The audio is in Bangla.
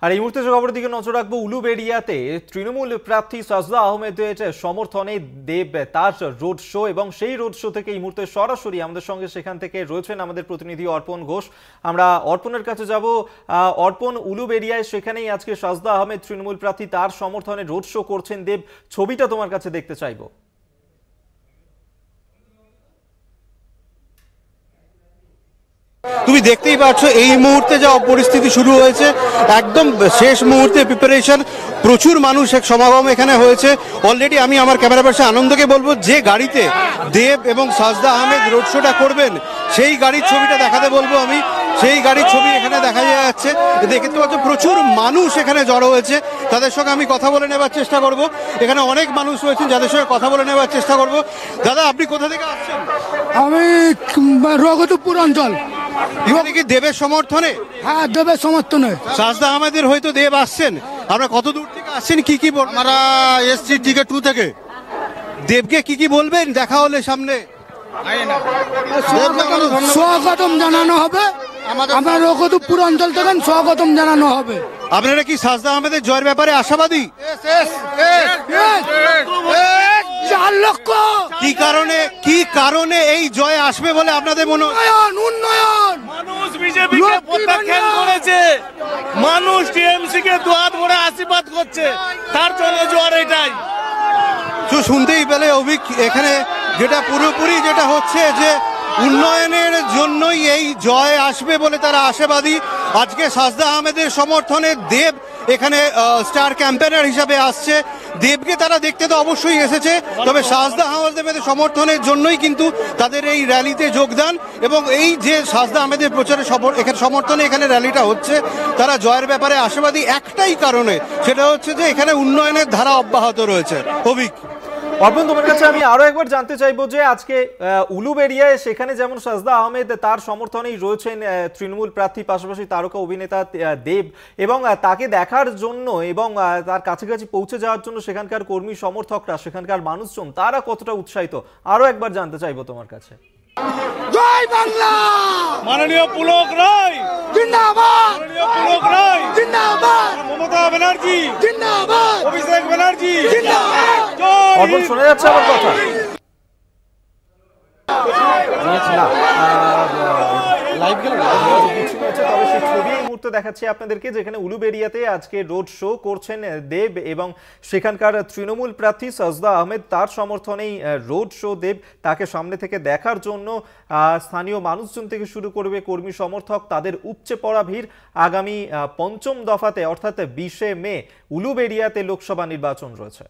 আর এই মুহূর্তে যে খবরের দিকে নজর রাখবো, উলুবেড়িয়াতে তৃণমূল প্রার্থী সাজদা আহমেদের সমর্থনে দেব তার রোড শো, এবং সেই রোড শো থেকে এই মুহূর্তে সরাসরি আমাদের সঙ্গে সেখান থেকে রয়েছেন আমাদের প্রতিনিধি অর্পণ ঘোষ। আমরা অর্পণের কাছে যাব। অর্পণ, উলুবেড়িয়ায় সেখানেই আজকে সাজদা আহমেদ তৃণমূল প্রার্থী, তার সমর্থনে রোড শো করছেন দেব, ছবিটা তোমার কাছে দেখতে চাইবো। তুমি দেখতেই পাচ্ছ এই মুহূর্তে যা পরিস্থিতি শুরু হয়েছে, একদম শেষ মুহূর্তে প্রিপারেশন, প্রচুর মানুষ এক সমাগম এখানে হয়েছে অলরেডি। আমি আমার ক্যামেরা পার্সন আনন্দকে বলবো যে গাড়িতে দেব এবং সাজদা আহমেদ রোড শোটা করবেন সেই গাড়ির ছবিটা দেখাতে বলবো আমি। সেই গাড়ির ছবি এখানে দেখা যাচ্ছে, দেখতে পাচ্ছ প্রচুর মানুষ এখানে জড়ো হয়েছে। তাদের সঙ্গে আমি কথা বলে নেবার চেষ্টা করব। এখানে অনেক মানুষ রয়েছেন যাদের সঙ্গে কথা বলে নেবার চেষ্টা করব। দাদা, আপনি কোথা থেকে আসছেন? আমি রঘুপুর অঞ্চল। এখানে কি দেবের সমর্থনে? হ্যাঁ, দেবের সমর্থনে। সাজদা আহমেদের হয়তো দেব আসছেন, আমরা কত দূর থেকে আসছেন, কি কি আমরা এসছি টিকেট 2 থেকে। দেবকে কি কি বলবেন দেখা হলে সামনে? স্বাগতম জানানো হবে, আমরা রঘুপুর অঞ্চল থেকে স্বাগতম জানানো হবে। আপনারা কি সাজদা আহমেদের জয়ের ব্যাপারে আশাবাদী? 4 লক্ষ। কি কারণে এই জয় আসবে বলে আপনাদের মনে হয়? উন্নয়ন। মানুষ বিজেপিকে প্রত্যাখ্যান করেছে, মানুষ টিএমসি কে দুহাত ভরে আশীর্বাদ করছে, তার জন্য জোয়ার এটাই। তো শুনতেই পেলে অভিক, এখানে যেটা পুরোপুরি যেটা হচ্ছে যে উন্নয়নের জন্যই এই জয় আসবে বলে তারা আশাবাদী। আজকে সাজদা আহমেদের সমর্থনে দেব এখানে স্টার ক্যাম্পেনার হিসাবে আসছে। দেবকে তারা দেখতে তো অবশ্যই এসেছে, তবে সাজদা আহমেদের সমর্থনের জন্যই কিন্তু তাদের এই র্যালিতে যোগদান। এবং এই যে সাজদা আহমেদের প্রচারে এখানে সমর্থনে এখানে র্যালিটা হচ্ছে, তারা জয়ের ব্যাপারে আশাবাদী একটাই কারণে, সেটা হচ্ছে যে এখানে উন্নয়নের ধারা অব্যাহত রয়েছে। অভিক, অর্পণ, তোমার কাছে আমি আরো একবার জানতে চাইবো যে আজকে উলুবেড়িয়ায় সেখানে যেমন সাজদা আহমেদ তার সমর্থনেই রয়েছেন তৃণমূল প্রার্থী, পাশাপাশি তারকা অভিনেতা দেব, এবং তাকে দেখার জন্য এবং তার কাছাকাছি পৌঁছে যাওয়ার জন্য সেখানকার কর্মী সমর্থকরা, সেখানকার মানুষজন, তারা কতটা উৎসাহিত, আরো একবার জানতে চাইবো তোমার কাছে। জয় বাংলা। মাননীয় পুলক রায় জিন্দাবাদ। মাননীয় পুলক রায় জিন্দাবাদ। মমতা ব্যানার্জি জিন্দাবাদ। অভিষেক ব্যানার্জি জিন্দাবাদ। অর্পণ, শোনা যাচ্ছে আমার কথা? তবে সেই ছবি এই মুহূর্তে দেখাচ্ছি আপনাদেরকে, যেখানে উলুবেড়িয়াতে আজকে রোড শো করছেন দেব, এবং সেখানকার তৃণমূল প্রার্থী সাজদা আহমেদ, তার সমর্থনেই রোড শো দেব। তাকে সামনে থেকে দেখার জন্য স্থানীয় মানুষজন থেকে শুরু করবে কর্মী সমর্থক, তাদের উপচে পড়া ভিড়। আগামী ৫ম দফাতে অর্থাৎ 20শে মে উলুবেড়িয়াতে লোকসভা নির্বাচন রয়েছে।